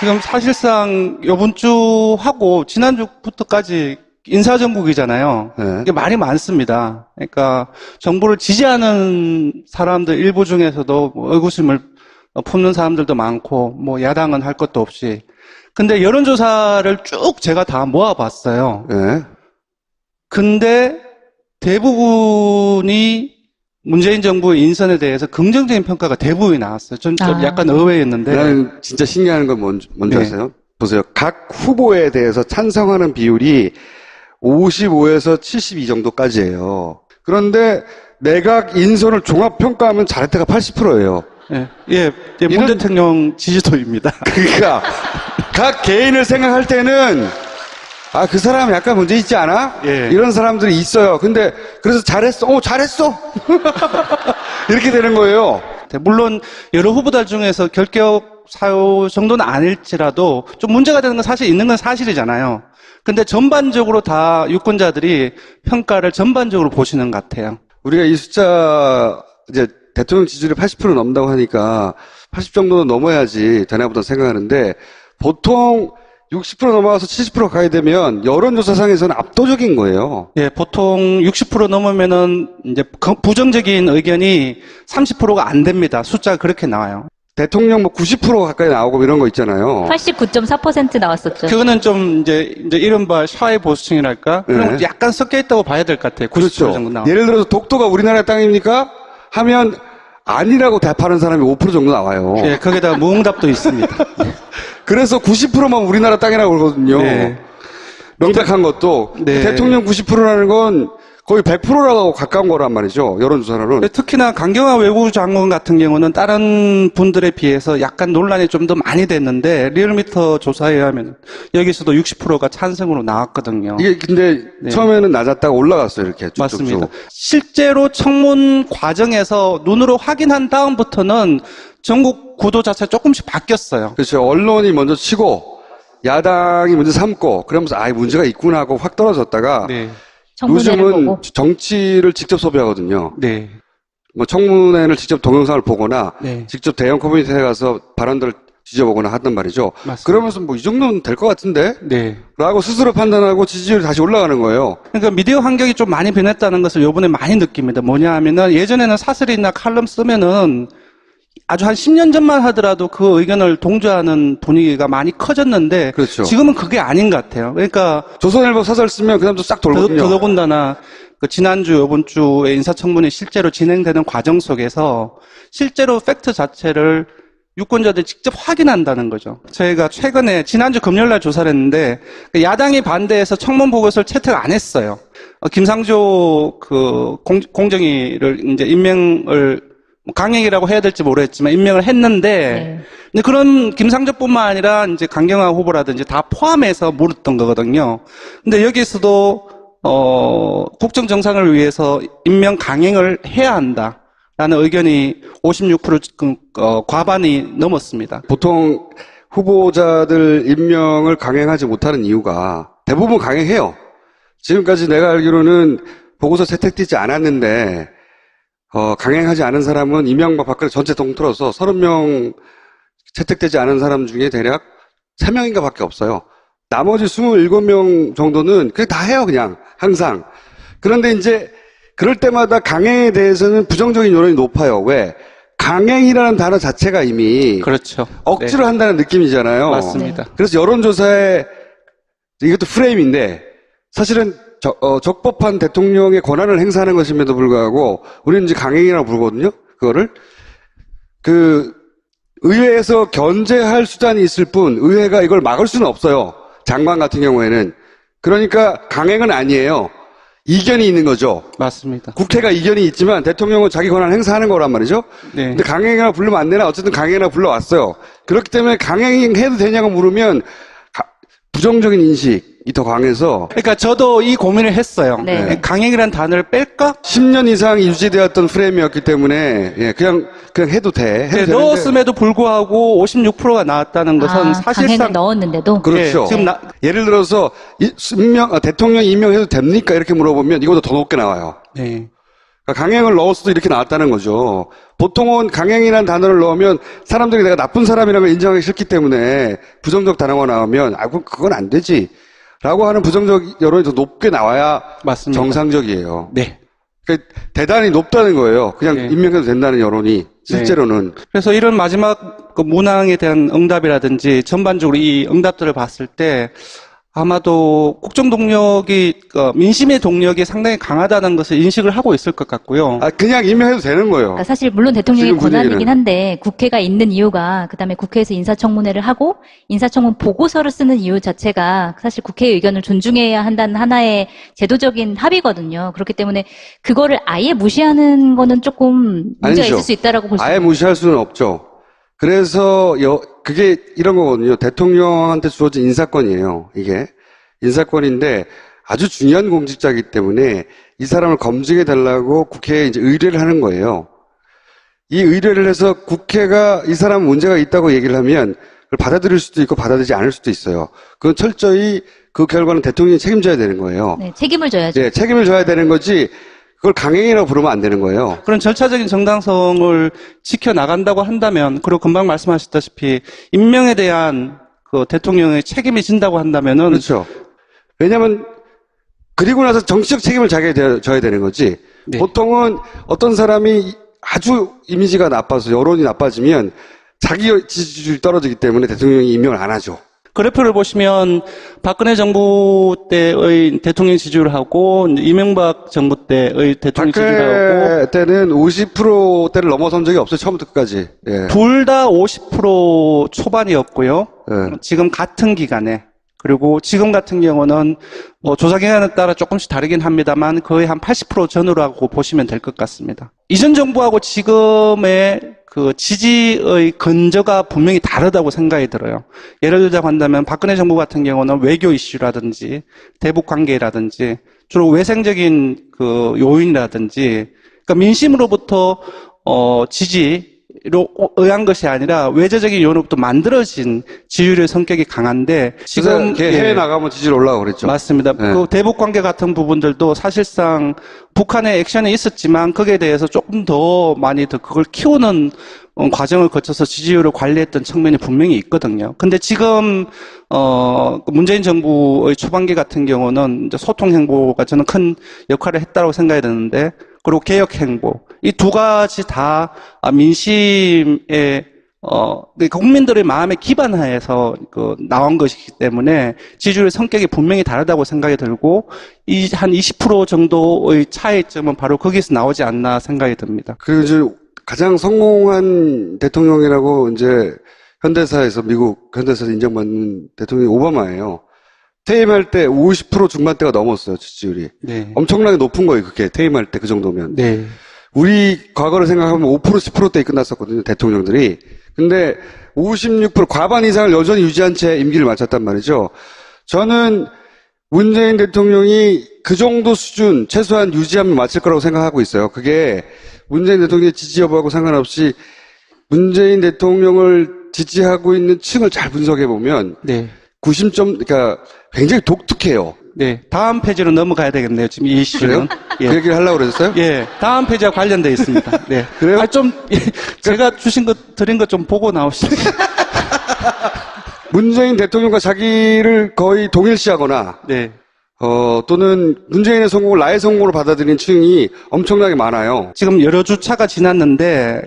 지금 사실상 요번 주 하고 지난주부터까지 인사정국이잖아요. 네. 이게 말이 많습니다. 그러니까 정부를 지지하는 사람들 일부 중에서도 뭐 의구심을 품는 사람들도 많고 뭐 야당은 할 것도 없이. 근데 여론조사를 쭉 제가 다 모아봤어요. 네. 근데 대부분이 문재인 정부의 인선에 대해서 긍정적인 평가가 대부분이 나왔어요. 좀 약간 의외였는데. 나는 진짜 신기한 건 뭔지 네. 아세요? 보세요. 각 후보에 대해서 찬성하는 비율이 55에서 72 정도까지예요. 그런데 내각 인선을 종합평가하면 잘했다가 80%예요. 예, 문 대통령 지지도입니다. 그러니까 각 개인을 생각할 때는 그 사람 약간 문제 있지 않아? 예. 이런 사람들이 있어요. 근데 그래서 잘했어. 잘했어. 이렇게 되는 거예요. 물론 여러 후보들 중에서 결격 사유 정도는 아닐지라도 좀 문제가 되는 건 사실 있는 건 사실이잖아요. 근데 전반적으로 다 유권자들이 평가를 전반적으로 보시는 것 같아요. 우리가 이 숫자 이제 대통령 지지율이 80% 넘는다고 하니까 80 정도는 넘어야지 되나 보다 생각하는데 보통 60% 넘어가서 70% 가야 되면 여론조사상에서는 압도적인 거예요. 예, 보통 60% 넘으면은 이제 부정적인 의견이 30%가 안 됩니다. 숫자가 그렇게 나와요. 대통령 뭐 90% 가까이 나오고 이런 거 있잖아요. 89.4% 나왔었죠. 그거는 좀 이제 이른바 샤이 보수층이랄까? 그런 것도 약간 섞여 있다고 봐야 될 것 같아요. 90% 그렇죠. 정도 나와요. 예를 들어서 독도가 우리나라의 땅입니까? 하면 아니라고 답하는 사람이 5% 정도 나와요. 예, 거기다가 무응답도 있습니다. 그래서 90%만 우리나라 땅이라고 그러거든요. 네. 명백한 것도. 네. 대통령 90%라는 건 거의 100%라고 가까운 거란 말이죠. 여론조사로는. 특히나 강경화 외교부 장관 같은 경우는 다른 분들에 비해서 약간 논란이 좀 더 많이 됐는데 리얼미터 조사에 의하면 여기서도 60%가 찬성으로 나왔거든요. 이게 근데 네. 처음에는 낮았다가 올라갔어요. 이렇게 쭉쭉쭉. 맞습니다. 실제로 청문 과정에서 눈으로 확인한 다음부터는 전국 구도 자체가 조금씩 바뀌었어요. 그렇죠. 언론이 먼저 치고 야당이 먼저 삼고 그러면서 문제가 있구나 하고 확 떨어졌다가 네. 청문회를 요즘은 보고. 정치를 직접 소비하거든요. 네. 뭐 청문회를 직접 동영상을 보거나 네. 직접 대형 커뮤니티에 가서 발언들을 뒤져보거나 하단 말이죠. 맞습니다. 그러면서 뭐 이 정도는 될 것 같은데? 네. 라고 스스로 판단하고 지지율이 다시 올라가는 거예요. 그러니까 미디어 환경이 좀 많이 변했다는 것을 요번에 많이 느낍니다. 뭐냐 하면은 예전에는 사설이나 칼럼 쓰면은 아주 한 10년 전만 하더라도 그 의견을 동조하는 분위기가 많이 커졌는데 그렇죠. 지금은 그게 아닌 것 같아요. 그러니까 조선일보 사설 쓰면 그 다음도 싹 돌거든요. 더더군다나 그 지난주, 요번 주에 인사청문회 실제로 진행되는 과정 속에서 실제로 팩트 자체를 유권자들이 직접 확인한다는 거죠. 저희가 최근에 지난주 금요일날 조사를 했는데 야당이 반대해서 청문 보고서를 채택 안 했어요. 김상조 그 공정위를 이제 임명을 강행이라고 해야 될지 모르겠지만 임명을 했는데 근데 그런 김상조뿐만 아니라 이제 강경화 후보라든지 다 포함해서 물었던 거거든요. 근데 여기서도 국정 정상을 위해서 임명 강행을 해야 한다라는 의견이 56% 과반이 넘었습니다. 보통 후보자들 임명을 강행하지 못하는 이유가 대부분 강행해요. 지금까지 내가 알기로는 보고서 채택되지 않았는데 강행하지 않은 사람은 이명박 박근혜 전체 통틀어서 30명 채택되지 않은 사람 중에 대략 3명인가 밖에 없어요. 나머지 27명 정도는 그냥 다 해요, 그냥. 항상. 그런데 이제 그럴 때마다 강행에 대해서는 부정적인 여론이 높아요. 왜? 강행이라는 단어 자체가 이미 그렇죠. 억지로 네. 한다는 느낌이잖아요. 맞습니다. 그래서 여론조사에 이것도 프레임인데 사실은 적법한 대통령의 권한을 행사하는 것임에도 불구하고 우리는 이제 강행이라고 부르거든요. 그거를 의회에서 견제할 수단이 있을 뿐 의회가 이걸 막을 수는 없어요. 장관 같은 경우에는. 그러니까 강행은 아니에요. 이견이 있는 거죠. 맞습니다. 국회가 이견이 있지만 대통령은 자기 권한을 행사하는 거란 말이죠. 네. 근데 강행이라 부르면 안 되나 어쨌든 강행이라 불러왔어요. 그렇기 때문에 강행해도 되냐고 물으면 부정적인 인식이 더 강해서 그러니까 저도 이 고민을 했어요. 네. 강행이라는 단어를 뺄까? 10년 이상 유지되었던 프레임이었기 때문에 그냥 해도 돼. 해도 네, 되는데. 넣었음에도 불구하고 56%가 나왔다는 것은 강행을 사실상 넣었는데도 그렇죠. 예, 지금 예를 들어서 대통령 임명해도 됩니까? 이렇게 물어보면 이거보다 더 높게 나와요. 네. 그러니까 강행을 넣었어도 이렇게 나왔다는 거죠. 보통은 강행이라는 단어를 넣으면 사람들이 내가 나쁜 사람이라는 걸 인정하기 싫기 때문에 부정적 단어가 나오면 그건 안 되지 라고 하는 부정적 여론이 더 높게 나와야 맞습니다. 정상적이에요. 네. 그러니까 대단히 높다는 거예요. 그냥 네. 임명해도 된다는 여론이 실제로는. 그래서 이런 마지막 그 문항에 대한 응답이라든지 전반적으로 이 응답들을 봤을 때 아마도 국정동력이 민심의 동력이 상당히 강하다는 것을 인식을 하고 있을 것 같고요. 그냥 임명해도 되는 거예요. 그러니까 사실 물론 대통령의 지금 분위기는. 권한이긴 한데 국회가 있는 이유가 그다음에 국회에서 인사청문회를 하고 인사청문 보고서를 쓰는 이유 자체가 사실 국회의 의견을 존중해야 한다는 하나의 제도적인 합의거든요. 그렇기 때문에 그거를 아예 무시하는 거는 조금 문제가 아니죠. 있을 수 있다라고 볼 수 아예 있습니다. 무시할 수는 없죠. 그래서 그게 이런 거거든요. 대통령한테 주어진 인사권이에요. 이게 인사권인데 아주 중요한 공직자이기 때문에 이 사람을 검증해 달라고 국회에 이제 의뢰를 하는 거예요. 이 의뢰를 해서 국회가 이 사람 문제가 있다고 얘기를 하면 그걸 받아들일 수도 있고 받아들이지 않을 수도 있어요. 그건 철저히 그 결과는 대통령이 책임져야 되는 거예요. 네, 책임을 져야죠. 네, 책임을 져야 되는 거지 그걸 강행이라고 부르면 안 되는 거예요. 그런 절차적인 정당성을 지켜나간다고 한다면, 그리고 금방 말씀하셨다시피 임명에 대한 그 대통령의 책임이 진다고 한다면은 그렇죠. 왜냐하면 그리고 나서 정치적 책임을 자기가 져야 되는 거지. 네. 보통은 어떤 사람이 아주 이미지가 나빠서 여론이 나빠지면 자기 지지율이 떨어지기 때문에 대통령이 임명을 안 하죠. 그래프를 보시면 박근혜 정부 때의 대통령 지지율하고 이명박 정부 때의 대통령 지지율하고 박근혜 때는 50%대를 넘어선 적이 없어요. 처음부터 끝까지. 예. 둘 다 50% 초반이었고요. 예. 지금 같은 기간에, 그리고 지금 같은 경우는 뭐 조사 기간에 따라 조금씩 다르긴 합니다만 거의 한 80% 전후라고 보시면 될 것 같습니다. 이전 정부하고 지금의 그 지지의 근저가 분명히 다르다고 생각이 들어요. 예를 들자고 한다면 박근혜 정부 같은 경우는 외교 이슈라든지 대북 관계라든지 주로 외생적인 그 요인이라든지, 그러니까 민심으로부터 지지로 의한 것이 아니라 외재적인 요인으로부터 만들어진 지지율의 성격이 강한데 지금 해외 나가면 지지율 올라가고 그랬죠. 맞습니다. 그 대북 관계 같은 부분들도 사실상 북한의 액션이 있었지만 거기에 대해서 조금 더 많이 더 그걸 키우는 과정을 거쳐서 지지율을 관리했던 측면이 분명히 있거든요. 근데 지금 문재인 정부의 초반기 같은 경우는 이제 소통 행보가 저는 큰 역할을 했다고 생각이 드는데, 그리고 개혁 행보, 이 두 가지 다 민심의 국민들의 마음에 기반하에서 나온 것이기 때문에 지지율의 성격이 분명히 다르다고 생각이 들고, 한 20% 정도의 차이점은 바로 거기서 나오지 않나 생각이 듭니다. 그리고 이제 가장 성공한 대통령이라고 이제 현대사에서 미국 현대사에서 인정받는 대통령이 오바마예요. 퇴임할 때 50% 중반대가 넘었어요, 지지율이. 네. 엄청나게 높은 거예요, 그게. 퇴임할 때 그 정도면. 네. 우리 과거를 생각하면 5% 10%대에 끝났었거든요, 대통령들이. 근데 56% 과반 이상을 여전히 유지한 채 임기를 마쳤단 말이죠. 저는 문재인 대통령이 그 정도 수준 최소한 유지하면 마칠 거라고 생각하고 있어요. 그게 문재인 대통령의 지지 여부하고 상관없이 문재인 대통령을 지지하고 있는 층을 잘 분석해 보면 네. 그러니까 굉장히 독특해요. 네. 다음 페이지로 넘어가야 되겠네요. 지금 이 이슈는. 그 얘기를 하려고 그랬어요? 예. 다음 페이지와 관련되어 있습니다. 네. 그래요? 제가 드린 것 좀 보고 나오시죠. 문재인 대통령과 자기를 거의 동일시하거나 네. 또는 문재인의 성공을 나의 성공으로 받아들이는 층이 엄청나게 많아요. 지금 여러 주차가 지났는데,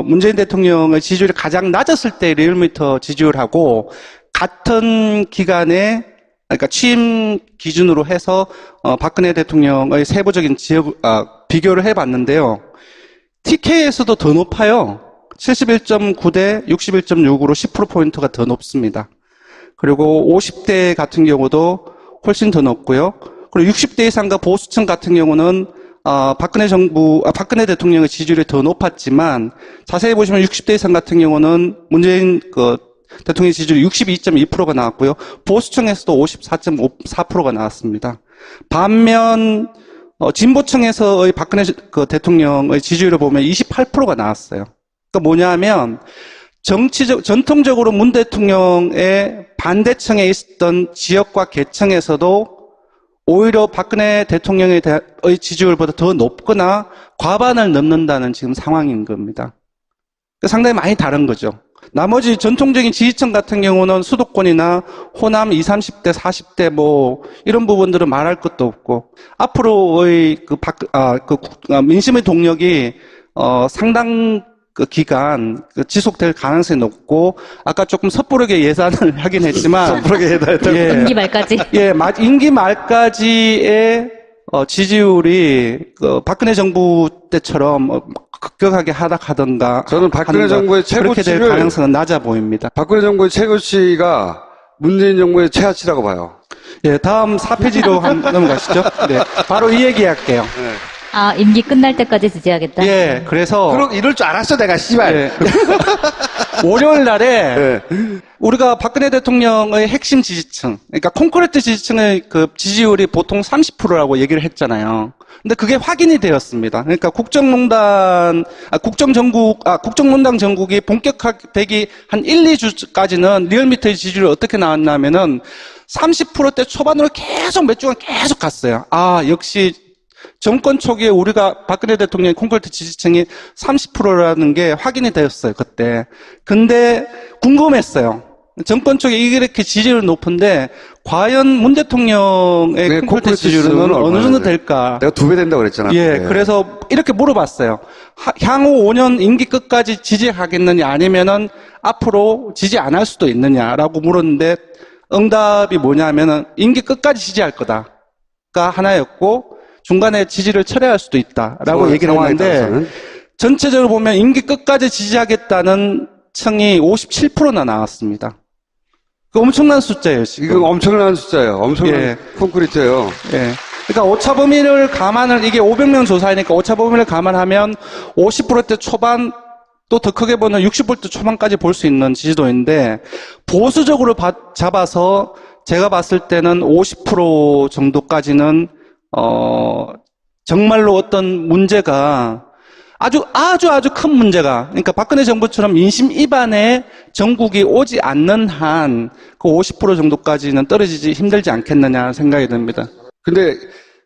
문재인 대통령의 지지율이 가장 낮았을 때 리얼미터 지지율하고 같은 기간에, 그러니까 취임 기준으로 해서, 박근혜 대통령의 세부적인 비교를 해봤는데요. TK에서도 더 높아요. 71.9대 61.6으로 10%포인트가 더 높습니다. 그리고 50대 같은 경우도 훨씬 더 높고요. 그리고 60대 이상과 보수층 같은 경우는 박근혜 대통령의 지지율이 더 높았지만, 자세히 보시면 60대 이상 같은 경우는 문재인 대통령 지지율이 62.2%가 나왔고요. 보수층에서도 54.4%가 나왔습니다. 반면 진보층에서의 박근혜 대통령의 지지율을 보면 28%가 나왔어요. 그러니까 뭐냐면 전통적으로 문 대통령의 반대층에 있었던 지역과 계층에서도 오히려 박근혜 대통령의 지지율보다 더 높거나 과반을 넘는다는 지금 상황인 겁니다. 상당히 많이 다른 거죠. 나머지 전통적인 지지층 같은 경우는 수도권이나 호남 20, 30대, 40대 뭐 이런 부분들은 말할 것도 없고 앞으로의 민심의 동력이 상당 기간 지속될 가능성이 높고 아까 조금 섣부르게 예산을 하긴 했지만 섣부르게 예단했다고. 예, 임기 말까지. 예, 임기 말까지의 지지율이 박근혜 정부 때처럼 급격하게 하락하던가 저는 박근혜 하는가, 정부의 그렇게 될 최고치를 가능성은 낮아 보입니다. 박근혜 정부의 최고치가 문재인 정부의 최하치라고 봐요. 예, 다음 4페이지로 넘어가시죠. 네, 바로 이 얘기할게요. 아, 임기 끝날 때까지 지지하겠다. 예, 그래서 그럼 이럴 줄 알았어 내가 씨발. 예, 월요일 날에 예. 우리가 박근혜 대통령의 핵심 지지층, 그러니까 콘크리트 지지층의 그 지지율이 보통 30%라고 얘기를 했잖아요. 근데 그게 확인이 되었습니다. 그러니까 국정농단 전국이 본격화되기 한 1, 2주까지는 리얼미터의 지지율이 어떻게 나왔냐면은 30%대 초반으로 계속 몇 주간 계속 갔어요. 아, 역시 정권 초기에 우리가 박근혜 대통령의 콘크리트 지지층이 30%라는 게 확인이 되었어요, 그때. 근데 궁금했어요. 정권 초기에 이렇게 지지율이 높은데 과연 문 대통령의 네, 콘크리트 지지율은 어느 정도 될까? 내가 2배 된다고 그랬잖아. 예, 그때. 그래서 이렇게 물어봤어요. 향후 5년 임기 끝까지 지지하겠느냐 아니면은 앞으로 지지 안 할 수도 있느냐라고 물었는데 응답이 뭐냐면은 임기 끝까지 지지할 거다가 하나였고 중간에 지지를 철회할 수도 있다라고 얘기를 했는데 전체적으로 보면 임기 끝까지 지지하겠다는 층이 57%나 나왔습니다. 그 엄청난 숫자예요, 지금. 이건 엄청난 숫자예요. 엄청난 예. 콘크리트예요. 예. 그러니까 오차 범위를 이게 500명 조사이니까 오차 범위를 감안하면 50%대 초반 또 더 크게 보면 60% 초반까지 볼 수 있는 지지도인데 보수적으로 잡아서 제가 봤을 때는 50% 정도까지는 정말로 어떤 문제가 아주 큰 문제가, 그러니까 박근혜 정부처럼 민심 위반에 전국이 오지 않는 한 그 50% 정도까지는 떨어지지 힘들지 않겠느냐 생각이 듭니다. 근데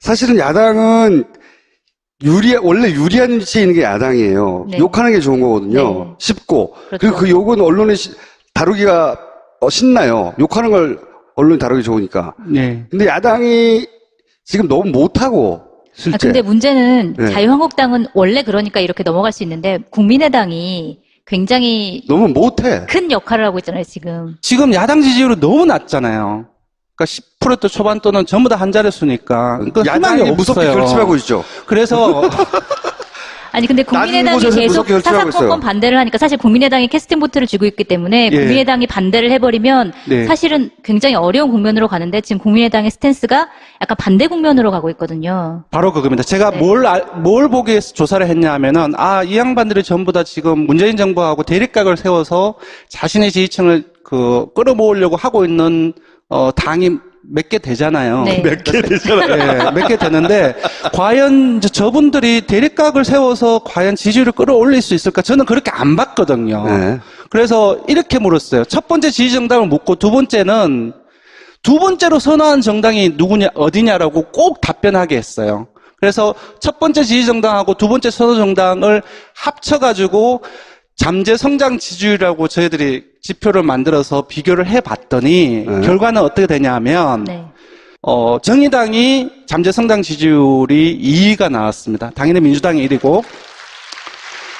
사실은 야당은 원래 유리한 위치에 있는 게 야당이에요. 네. 욕하는 게 좋은 거거든요. 네. 쉽고. 그렇죠. 그리고 그 욕은 언론에 다루기가 신나요. 욕하는 걸 언론이 다루기 좋으니까. 네. 근데 야당이 지금 너무 못하고, 실제. 근데 문제는 네. 자유한국당은 원래 그러니까 이렇게 넘어갈 수 있는데 국민의당이 굉장히 너무 못해. 큰 역할을 하고 있잖아요, 지금. 지금 야당 지지율이 너무 낮잖아요. 그러니까 10% 초반 또는 전부 다 한 자릿수니까. 그러니까 희망이 야당이 무섭게 없어요. 결집하고 있죠. 그래서 아니 근데 국민의당이 곳에서 계속 무섭게 결집하고 사사건건 있어요. 반대를 하니까 사실 국민의당이 캐스팅 보트를 쥐고 있기 때문에 예. 국민의당이 반대를 해버리면 네. 사실은 굉장히 어려운 국면으로 가는데 지금 국민의당의 스탠스가 약간 반대 국면으로 가고 있거든요. 바로 그겁니다. 제가 네. 뭘 보기 위해서 조사를 했냐 하면은, 이 양반들이 전부 다 지금 문재인 정부하고 대립각을 세워서 자신의 지지층을 끌어모으려고 하고 있는, 당이 몇 개 되잖아요. 네. 몇 개 되잖아요. 예, 몇 개 되는데, 과연 이제 저분들이 대립각을 세워서 과연 지지율을 끌어올릴 수 있을까? 저는 그렇게 안 봤거든요. 네. 그래서 이렇게 물었어요. 첫 번째 지지정당을 묻고 두 번째는 두 번째로 선호한 정당이 어디냐라고 꼭 답변하게 했어요. 그래서 첫 번째 지지정당하고 두 번째 선호정당을 합쳐가지고 잠재 성장 지지율이라고 저희들이 지표를 만들어서 비교를 해봤더니 네. 결과는 어떻게 되냐면 네. 정의당이 잠재 성장 지지율이 2위가 나왔습니다. 당연히 민주당이 1위고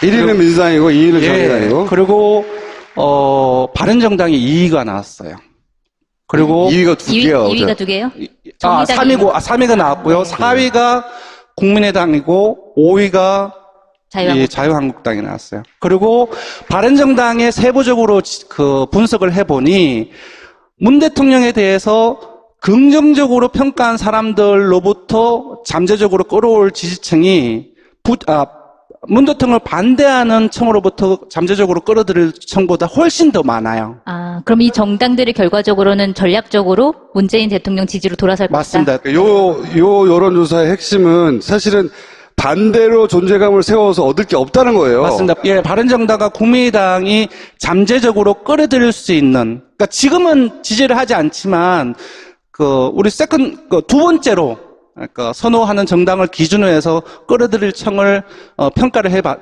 1위는 민주당이고 2위는 정의당이고. 그리고 바른정당이 2위가 나왔어요. 그리고 2위가 두 개야. 2위가 두 개요? 정의당이 3위가 나왔고요. 네. 4위가 국민의당이고 5위가 자유한국당이 나왔어요. 그리고 바른정당의 세부적으로 분석을 해보니 문 대통령에 대해서 긍정적으로 평가한 사람들로부터 잠재적으로 끌어올 지지층이 문 대통령을 반대하는 층으로부터 잠재적으로 끌어들일 층보다 훨씬 더 많아요. 그럼 이 정당들이 결과적으로는 전략적으로 문재인 대통령 지지로 돌아설 것이다. 맞습니다. 요 여론조사의 핵심은 사실은 반대로 존재감을 세워서 얻을 게 없다는 거예요. 맞습니다. 예, 바른정당과 국민의당이 잠재적으로 끌어들일 수 있는, 그러니까 지금은 지지를 하지 않지만 우리 두 번째로, 그러니까 선호하는 정당을 기준으로 해서 끌어들일 청을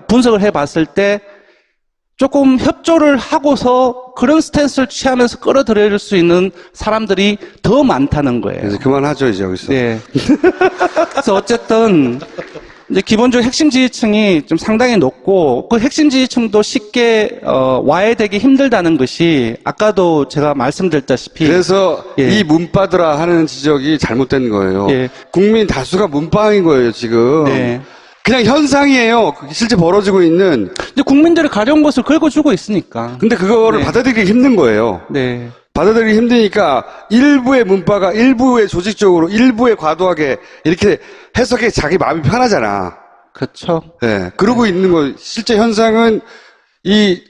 분석을 해봤을 때 조금 협조를 하고서 그런 스탠스를 취하면서 끌어들일 수 있는 사람들이 더 많다는 거예요. 그래서 그만하죠, 이제 여기서. 네. 그래서 어쨌든 이제 기본적으로 핵심 지지층이 좀 상당히 높고 그 핵심 지지층도 쉽게 와해되기 힘들다는 것이 아까도 제가 말씀드렸다시피 그래서 예. 이 문파더라 하는 지적이 잘못된 거예요. 예. 국민 다수가 문파인 거예요, 지금. 네. 그냥 현상이에요. 실제 벌어지고 있는. 근데 국민들이 가려운 것을 긁어주고 있으니까. 근데 그거를 네. 받아들이기 힘든 거예요. 네. 받아들이기 힘드니까 일부의 문파가 일부의 조직적으로 일부의 과도하게 이렇게 해석해 자기 마음이 편하잖아. 그렇죠. 예. 그러고 있는 거. 실제 현상은 이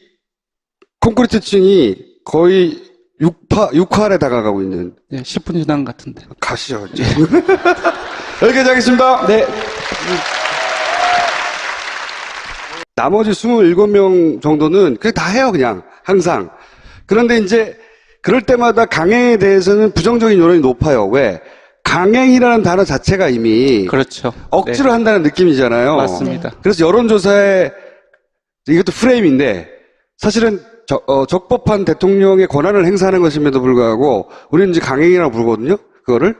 콘크리트층이 거의 6화에 다가가고 있는. 네, 10분 지난 것 같은데. 가시죠. 이제. 여기까지 하겠습니다. 네. 나머지 27명 정도는 그냥 다 해요, 그냥. 항상. 그런데 이제 그럴 때마다 강행에 대해서는 부정적인 여론이 높아요. 왜? 강행이라는 단어 자체가 이미 그렇죠. 억지로 네. 한다는 느낌이잖아요. 맞습니다. 그래서 여론조사에 이것도 프레임인데 사실은 적법한 대통령의 권한을 행사하는 것임에도 불구하고 우리는 이제 강행이라고 부르거든요. 그거를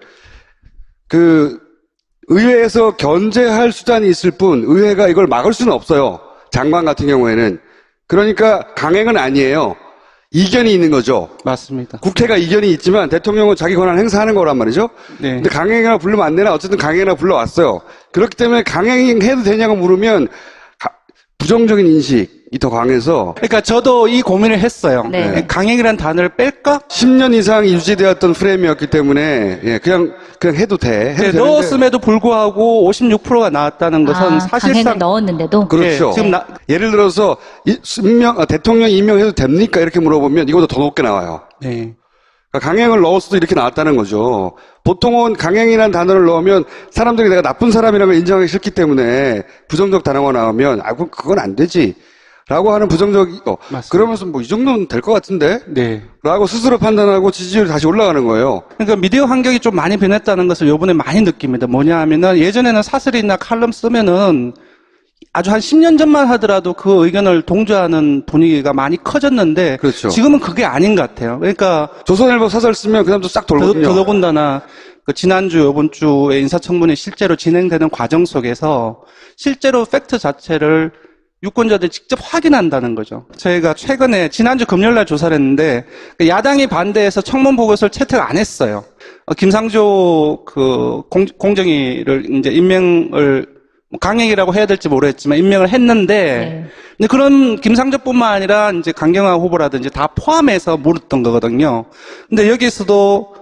의회에서 견제할 수단이 있을 뿐 의회가 이걸 막을 수는 없어요. 장관 같은 경우에는. 그러니까 강행은 아니에요. 이견이 있는 거죠. 맞습니다. 국회가 이견이 있지만 대통령은 자기 권한을 행사하는 거란 말이죠. 네. 근데 강행이라고 부르면 안 되나 어쨌든 강행이라고 불러왔어요. 그렇기 때문에 강행해도 되냐고 물으면 부정적인 인식이 더 강해서 그러니까 저도 이 고민을 했어요. 네. 강행이라는 단어를 뺄까? 10년 이상 유지되었던 프레임이었기 때문에 예, 그냥 해도 돼. 해도 네, 되는데. 넣었음에도 불구하고 56%가 나왔다는 것은 사실상 강행을 넣었는데도. 그렇죠. 예, 지금 예를 들어서 대통령 임명해도 됩니까? 이렇게 물어보면 이거보다 더 높게 나와요. 네. 그러니까 강행을 넣었어도 이렇게 나왔다는 거죠. 보통은 강행이라는 단어를 넣으면 사람들이 내가 나쁜 사람이라는 걸 인정하기 싫기 때문에 부정적 단어가 나오면 그건 안 되지. 라고 하는 맞습니다. 그러면서 뭐 이 정도는 될 것 같은데? 네. 라고 스스로 판단하고 지지율이 다시 올라가는 거예요. 그러니까 미디어 환경이 좀 많이 변했다는 것을 요번에 많이 느낍니다. 뭐냐 하면은 예전에는 사설이나 칼럼 쓰면은 아주 한 10년 전만 하더라도 그 의견을 동조하는 분위기가 많이 커졌는데 그렇죠. 지금은 그게 아닌 것 같아요. 그러니까 조선일보 사설 쓰면 그 다음도 싹 돌거든요. 더더군다나 지난주, 요번 주에 인사청문회 실제로 진행되는 과정 속에서 실제로 팩트 자체를 유권자들이 직접 확인한다는 거죠. 저희가 최근에 지난주 금요일날 조사를 했는데 야당이 반대해서 청문 보고서를 채택 안 했어요. 김상조 공정위를 이제 임명을 강행이라고 해야 될지 모르겠지만 임명을 했는데 네. 근데 그런 김상조뿐만 아니라 이제 강경화 후보라든지 다 포함해서 물었던 거거든요. 근데 여기서도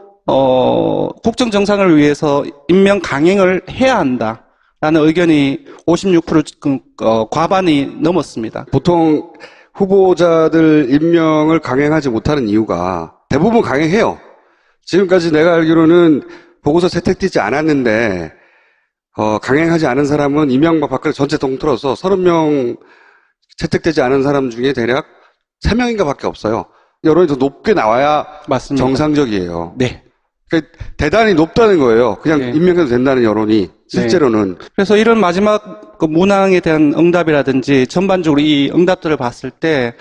국정 정상을 위해서 임명 강행을 해야 한다. 라는 의견이 56% 과반이 넘었습니다. 보통 후보자들 임명을 강행하지 못하는 이유가 대부분 강행해요. 지금까지 내가 알기로는 보고서 채택되지 않았는데 강행하지 않은 사람은 이명박 박근혜 전체 통틀어서 30명 채택되지 않은 사람 중에 대략 3명인가 밖에 없어요. 여론이 더 높게 나와야 맞습니다. 정상적이에요. 네. 그러니까 대단히 높다는 거예요. 그냥 네. 임명해도 된다는 여론이 실제로는. 그래서 이런 마지막 문항에 대한 응답이라든지 전반적으로 이 응답들을 봤을 때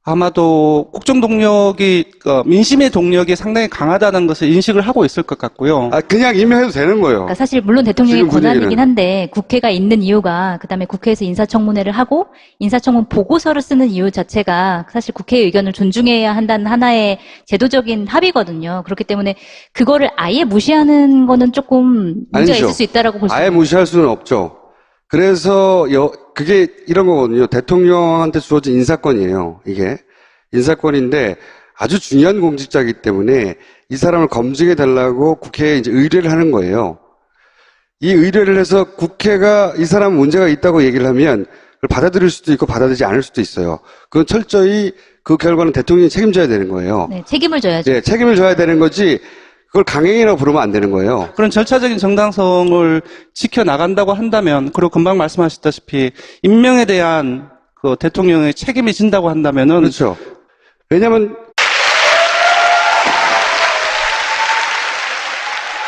아마도 국정 동력이 민심의 동력이 상당히 강하다는 것을 인식을 하고 있을 것 같고요. 그냥 임명해도 되는 거예요. 그러니까 사실 물론 대통령의 지금 분위기는. 권한이긴 한데 국회가 있는 이유가 그다음에 국회에서 인사청문회를 하고 인사청문 보고서를 쓰는 이유 자체가 사실 국회의 의견을 존중해야 한다는 하나의 제도적인 합의거든요. 그렇기 때문에 그거를 아예 무시하는 거는 조금 문제가 아니죠. 있을 수 있다라고 볼 수 아예 있어요. 무시할 수는 없죠. 그래서 그게 이런 거거든요. 대통령한테 주어진 인사권이에요. 이게 인사권인데 아주 중요한 공직자이기 때문에 이 사람을 검증해 달라고 국회에 이제 의뢰를 하는 거예요. 이 의뢰를 해서 국회가 이 사람 문제가 있다고 얘기를 하면 그걸 받아들일 수도 있고 받아들이지 않을 수도 있어요. 그건 철저히 그 결과는 대통령이 책임져야 되는 거예요. 네, 책임을 져야죠. 예, 책임을 져야 되는 거지. 그걸 강행이라고 부르면 안 되는 거예요. 그런 절차적인 정당성을 지켜나간다고 한다면, 그리고 금방 말씀하셨다시피, 임명에 대한 그 대통령의 책임이 진다고 한다면은. 그렇죠. 왜냐면,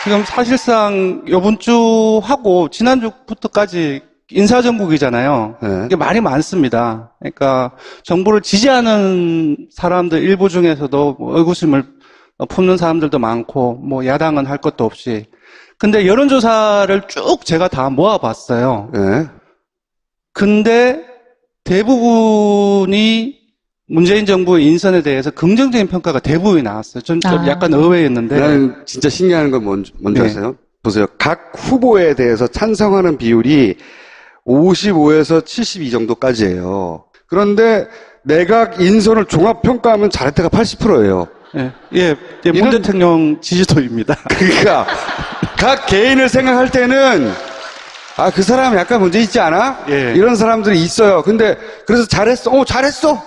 지금 사실상 요번 주 하고 지난주부터까지 인사정국이잖아요. 네. 이게 말이 많습니다. 그러니까 정부를 지지하는 사람들 일부 중에서도 뭐 의구심을 품는 사람들도 많고 뭐 야당은 할 것도 없이. 근데 여론조사를 쭉 제가 다 모아봤어요. 네. 근데 대부분이 문재인 정부의 인선에 대해서 긍정적인 평가가 대부분이 나왔어요. 좀 약간 의외였는데. 나는 진짜 신기한 건 뭔지 네. 아세요? 보세요. 각 후보에 대해서 찬성하는 비율이 55에서 72 정도까지예요. 그런데 내각 인선을 종합평가하면 잘했다가 80%예요. 예, 문 이런- 대통령 지지도입니다. 그러니까 각 개인을 생각할 때는 아, 그 사람 약간 문제 있지 않아? 예. 이런 사람들이 있어요. 근데 그래서 잘했어. 잘했어.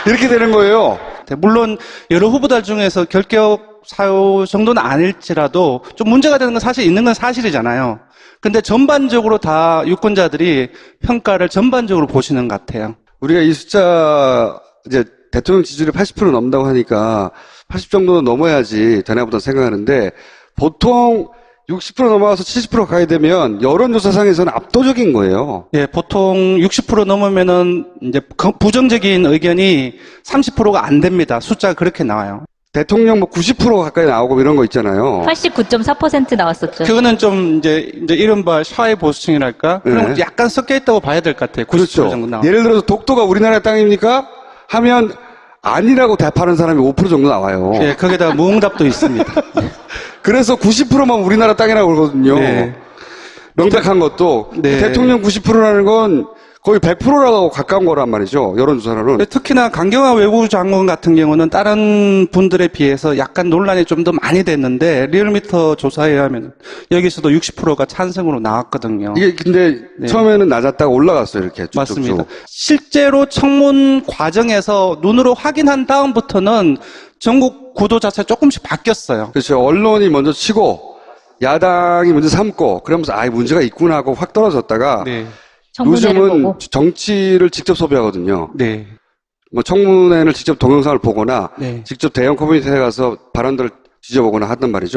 이렇게 되는 거예요. 물론 여러 후보들 중에서 결격 사유 정도는 아닐지라도 좀 문제가 되는 건 사실 있는 건 사실이잖아요. 근데 전반적으로 다 유권자들이 평가를 전반적으로 보시는 것 같아요. 우리가 이 숫자 이제 대통령 지지율이 80% 넘는다고 하니까 80 정도는 넘어야지 되나보다 생각하는데 보통 60% 넘어가서 70% 가야 되면 여론조사상에서는 압도적인 거예요. 예, 보통 60% 넘으면은 이제 부정적인 의견이 30%가 안 됩니다. 숫자가 그렇게 나와요. 대통령 뭐 90% 가까이 나오고 이런 거 있잖아요. 89.4% 나왔었죠. 그거는 좀 이제 이른바 샤이 보수층이랄까? 그런 네. 약간 섞여 있다고 봐야 될 것 같아요. 90% 정도 그렇죠. 나와. 예를 들어서 독도가 우리나라의 땅입니까? 하면 아니라고 대답하는 사람이 5% 정도 나와요. 예, 거기다가 무응답도 있습니다. 그래서 90%만 우리나라 땅이라고 그러거든요. 네. 명백한 것도. 네. 대통령 90%라는 건 거의 100%라고 가까운 거란 말이죠. 여론조사로는. 특히나 강경화 외교부 장관 같은 경우는 다른 분들에 비해서 약간 논란이 좀 더 많이 됐는데 리얼미터 조사에 의하면 여기서도 60%가 찬성으로 나왔거든요. 이게 근데 네. 처음에는 낮았다가 올라갔어요. 이렇게 쭉쭉쭉. 맞습니다. 실제로 청문 과정에서 눈으로 확인한 다음부터는 전국 구도 자체가 조금씩 바뀌었어요. 그렇죠. 언론이 먼저 치고 야당이 먼저 삼고 그러면서 문제가 있구나 하고 확 떨어졌다가 네. 청문회를 요즘은 보고. 정치를 직접 소비하거든요. 네. 뭐 청문회를 직접 동영상을 보거나 네. 직접 대형 커뮤니티에 가서 발언들을 뒤져보거나 하단 말이죠.